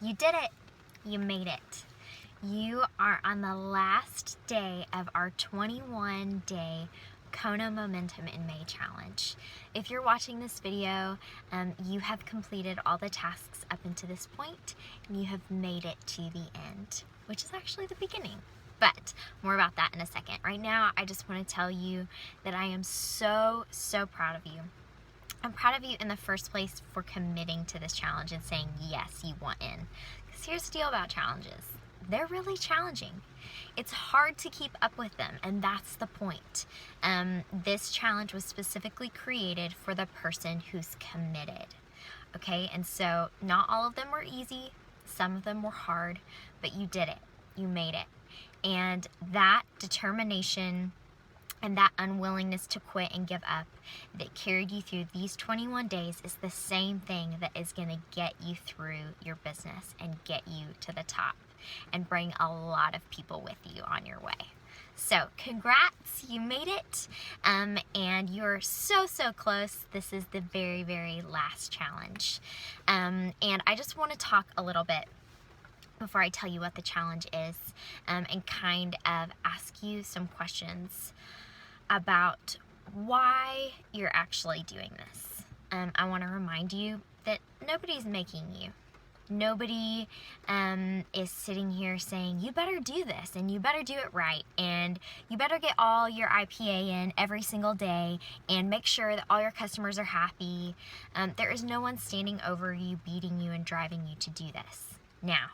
You did it. You made it. You are on the last day of our 21-day Kona Momentum in May challenge. If you're watching this video, you have completed all the tasks up until this point, and you have made it to the end, which is actually the beginning. But more about that in a second. Right now, I just want to tell you that I am so proud of you. I'm proud of you in the first place for committing to this challenge and saying, yes, you want in. Because here's the deal about challenges. They're really challenging. It's hard to keep up with them, and that's the point. This challenge was specifically created for the person who's committed. Okay, and so not all of them were easy. Some of them were hard, but you did it. You made it. And that determination and that unwillingness to quit and give up that carried you through these 21 days is the same thing that is going to get you through your business and get you to the top and bring a lot of people with you on your way. So congrats, you made it, and you're so close. This is the very last challenge. And I just want to talk a little bit before I tell you what the challenge is, and kind of ask you some questions about why you're actually doing this. I want to remind you that nobody's making you. Nobody is sitting here saying, you better do this, and you better do it right, and you better get all your IPA in every single day, and make sure that all your customers are happy. There is no one standing over you, beating you, and driving you to do this. Now,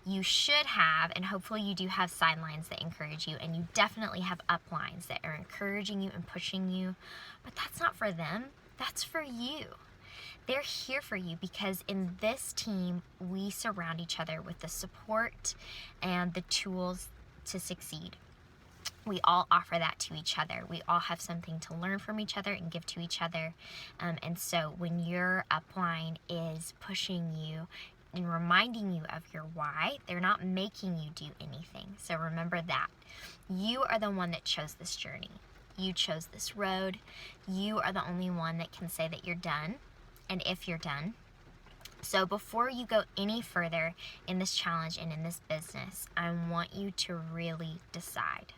you should have, and hopefully you do have sidelines that encourage you, and you definitely have uplines that are encouraging you and pushing you, but that's not for them, that's for you. They're here for you because in this team, we surround each other with the support and the tools to succeed. We all offer that to each other. We all have something to learn from each other and give to each other. And so when your upline is pushing you and reminding you of your why, they're not making you do anything. So remember that. You are the one that chose this journey. You chose this road. You are the only one that can say that you're done, and if you're done. So before you go any further in this challenge and in this business, I want you to really decide.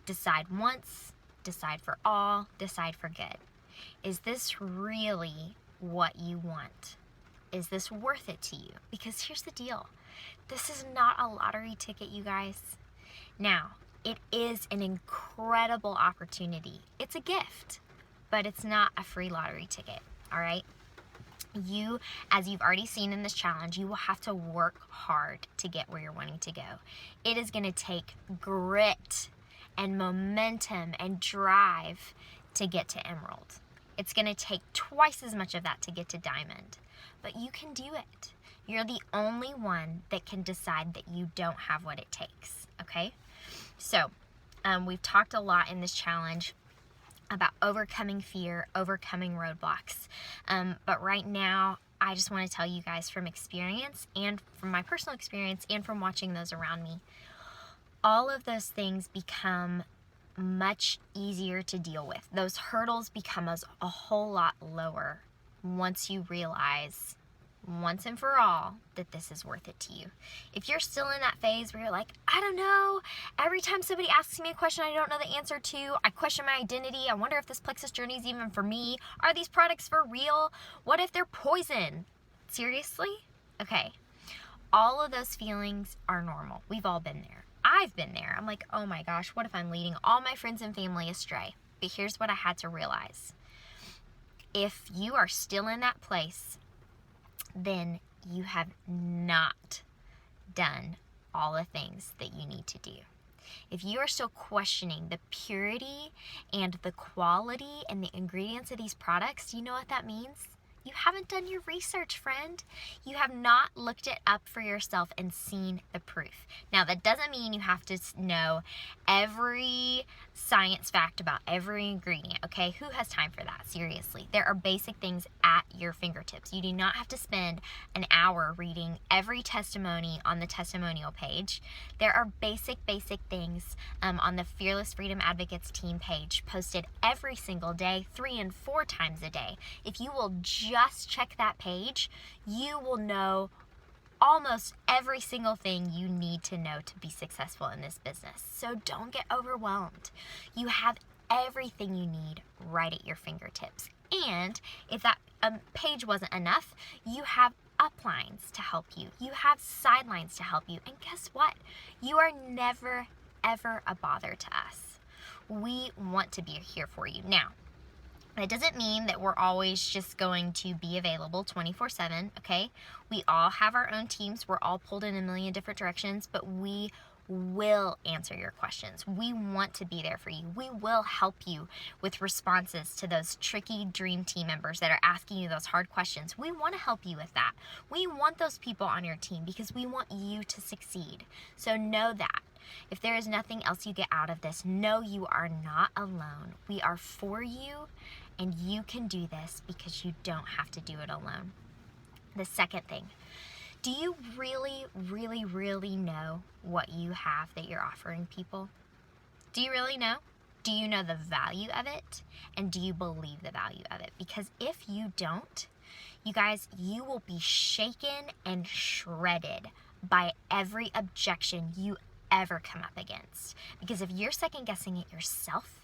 Decide once, decide for all, decide for good. Is this really what you want? Is this worth it to you? Because here's the deal. This is not a lottery ticket, you guys. Now, it is an incredible opportunity. It's a gift, but it's not a free lottery ticket, all right? You, as you've already seen in this challenge, you will have to work hard to get where you're wanting to go. It is going to take grit and momentum and drive to get to Emerald. It's going to take twice as much of that to get to Diamond. But you can do it. You're the only one that can decide that you don't have what it takes, okay? So, we've talked a lot in this challenge about overcoming fear, overcoming roadblocks. But right now, I just want to tell you guys from experience and from my personal experience and from watching those around me, all of those things become much easier to deal with. Those hurdles become a whole lot lower once you realize once and for all that this is worth it to you. If you're still in that phase where you're like, I don't know, every time somebody asks me a question I don't know the answer to, I question my identity, I wonder if this plexus journey is even for me, are these products for real, what if they're poison? Seriously? Okay, all of those feelings are normal. We've all been there. I've been there. I'm like, oh my gosh, what if I'm leading all my friends and family astray? But here's what I had to realize. If you are still in that place, then you have not done all the things that you need to do. If you are still questioning the purity and the quality and the ingredients of these products, do you know what that means? You haven't done your research, friend. You have not looked it up for yourself and seen the proof. Now, that doesn't mean you have to know every science fact about every ingredient, okay? Who has time for that? Seriously. There are basic things at your fingertips. You do not have to spend an hour reading every testimony on the testimonial page. There are basic things on the Fearless Freedom Advocates team page posted every single day, 3 and 4 times a day. If you will just check that page, you will know almost every single thing you need to know to be successful in this business. So don't get overwhelmed. You have everything you need right at your fingertips. And if that page wasn't enough, you have uplines to help you. You have sidelines to help you. And guess what? You are never, ever a bother to us. We want to be here for you. Now, that doesn't mean that we're always just going to be available 24/7, okay? We all have our own teams. We're all pulled in a million different directions, but we will answer your questions. We want to be there for you. We will help you with responses to those tricky dream team members that are asking you those hard questions. We want to help you with that. We want those people on your team because we want you to succeed. So know that. If there is nothing else you get out of this, know you are not alone. We are for you, and you can do this because you don't have to do it alone. The second thing, do you really, really, really know what you have that you're offering people? Do you really know? Do you know the value of it? And do you believe the value of it? Because if you don't, you guys, you will be shaken and shredded by every objection you ever come up against. Because if you're second guessing it yourself,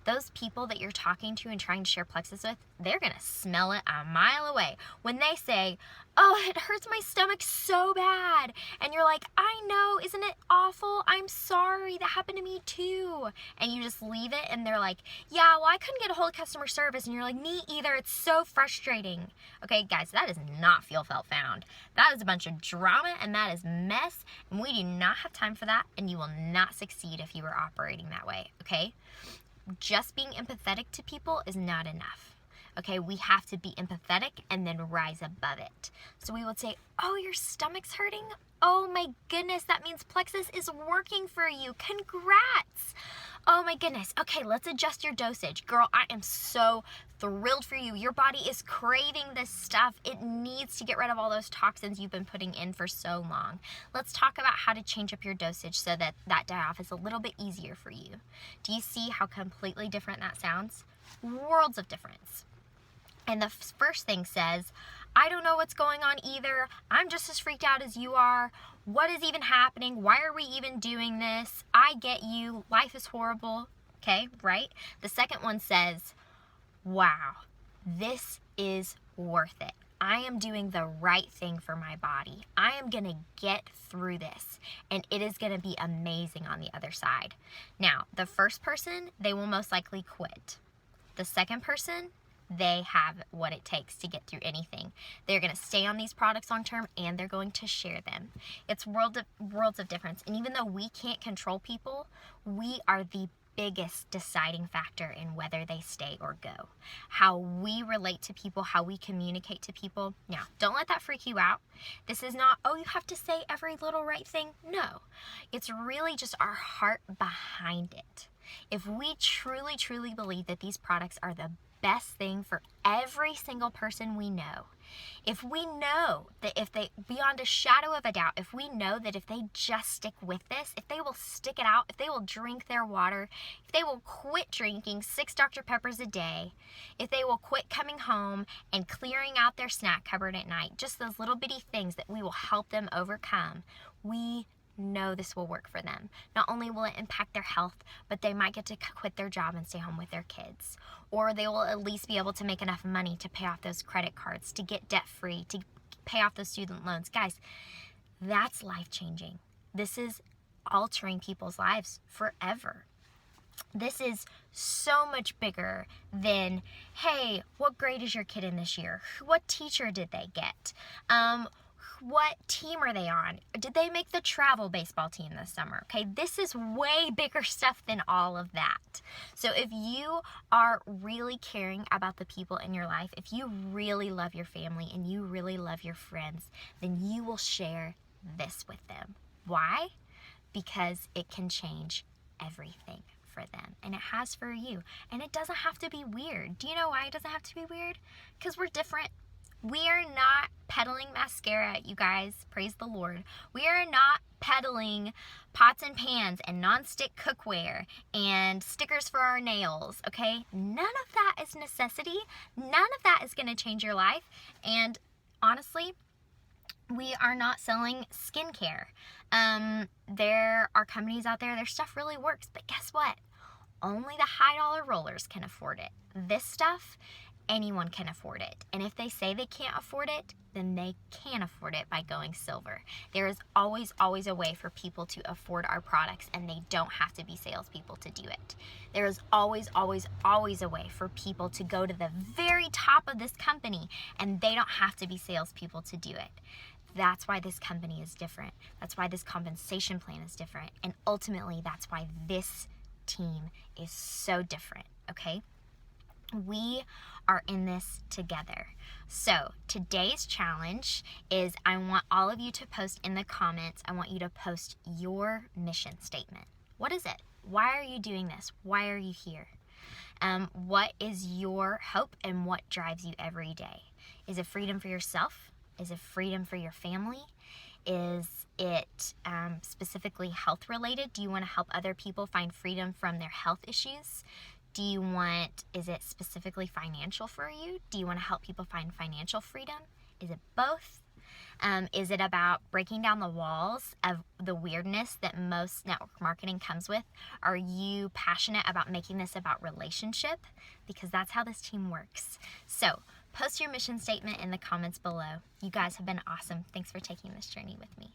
those people that you're talking to and trying to share plexus with, they're gonna smell it a mile away. When they say, oh, it hurts my stomach so bad, and you're like, I know, isn't it awful? I'm sorry, that happened to me too. And you just leave it, and they're like, yeah, well, I couldn't get a hold of customer service. And you're like, me either, it's so frustrating. Okay, guys, that is not feel, felt, found. That is a bunch of drama, and that is mess, and we do not have time for that, and you will not succeed if you are operating that way, okay? Just being empathetic to people is not enough. Okay, we have to be empathetic and then rise above it. So we would say, oh, your stomach's hurting? Oh my goodness, that means plexus is working for you. Congrats. Oh my goodness. Okay, let's adjust your dosage. Girl, I am so thrilled for you. Your body is craving this stuff. It needs to get rid of all those toxins you've been putting in for so long. Let's talk about how to change up your dosage so that that die-off is a little bit easier for you. Do you see how completely different that sounds? Worlds of difference. And the first thing says, I don't know what's going on either. I'm just as freaked out as you are. What is even happening? Why are we even doing this? I get you. Life is horrible. Okay, right? The second one says, wow, this is worth it. I am doing the right thing for my body. I am going to get through this, and it is going to be amazing on the other side. Now, the first person, they will most likely quit. The second person, they have what it takes to get through anything. They're going to stay on these products long term, and they're going to share them. It's worlds of difference. And even though we can't control people, we are the biggest deciding factor in whether they stay or go. How we relate to people, how we communicate to people. Now, don't let that freak you out. This is not, oh, you have to say every little right thing. No, it's really just our heart behind it. If we truly, truly believe that these products are the best thing for every single person we know, if we know that if they, beyond a shadow of a doubt, if we know that if they just stick with this, if they will stick it out, if they will drink their water, if they will quit drinking 6 Dr. Peppers a day, if they will quit coming home and clearing out their snack cupboard at night, just those little bitty things that we will help them overcome, we know this will work for them. Not only will it impact their health, but they might get to quit their job and stay home with their kids. Or they will at least be able to make enough money to pay off those credit cards, to get debt free, to pay off those student loans. Guys, that's life-changing. This is altering people's lives forever. This is so much bigger than, hey, what grade is your kid in this year? What teacher did they get? What team are they on? Did they make the travel baseball team this summer? Okay, this is way bigger stuff than all of that. So if you are really caring about the people in your life, if you really love your family and you really love your friends, then you will share this with them. Why? Because it can change everything for them, and it has for you. And it doesn't have to be weird. Do you know why it doesn't have to be weird? Because we're different. We are not peddling mascara, you guys. Praise the Lord. We are not peddling pots and pans and non-stick cookware and stickers for our nails, okay? None of that is necessity. None of that is going to change your life. And honestly, We are not selling skincare. There are companies out there, their stuff really works, but guess what? Only the high dollar rollers can afford it. This stuff, anyone can afford it. And if they say they can't afford it, then they can afford it by going silver. There is always, always a way for people to afford our products, and they don't have to be salespeople to do it. There is always, always, always a way for people to go to the very top of this company, and they don't have to be salespeople to do it. That's why this company is different. That's why this compensation plan is different. And ultimately, that's why this team is so different, okay? We are in this together. So today's challenge is I want all of you to post in the comments, I want you to post your mission statement. What is it? Why are you doing this? Why are you here? What is your hope and what drives you every day? Is it freedom for yourself? Is it freedom for your family? Is it specifically health related? Do you want to help other people find freedom from their health issues? Is it specifically financial for you? Do you want to help people find financial freedom? Is it both? Is it about breaking down the walls of the weirdness that most network marketing comes with? Are you passionate about making this about relationship? Because that's how this team works. So post your mission statement in the comments below. You guys have been awesome. Thanks for taking this journey with me.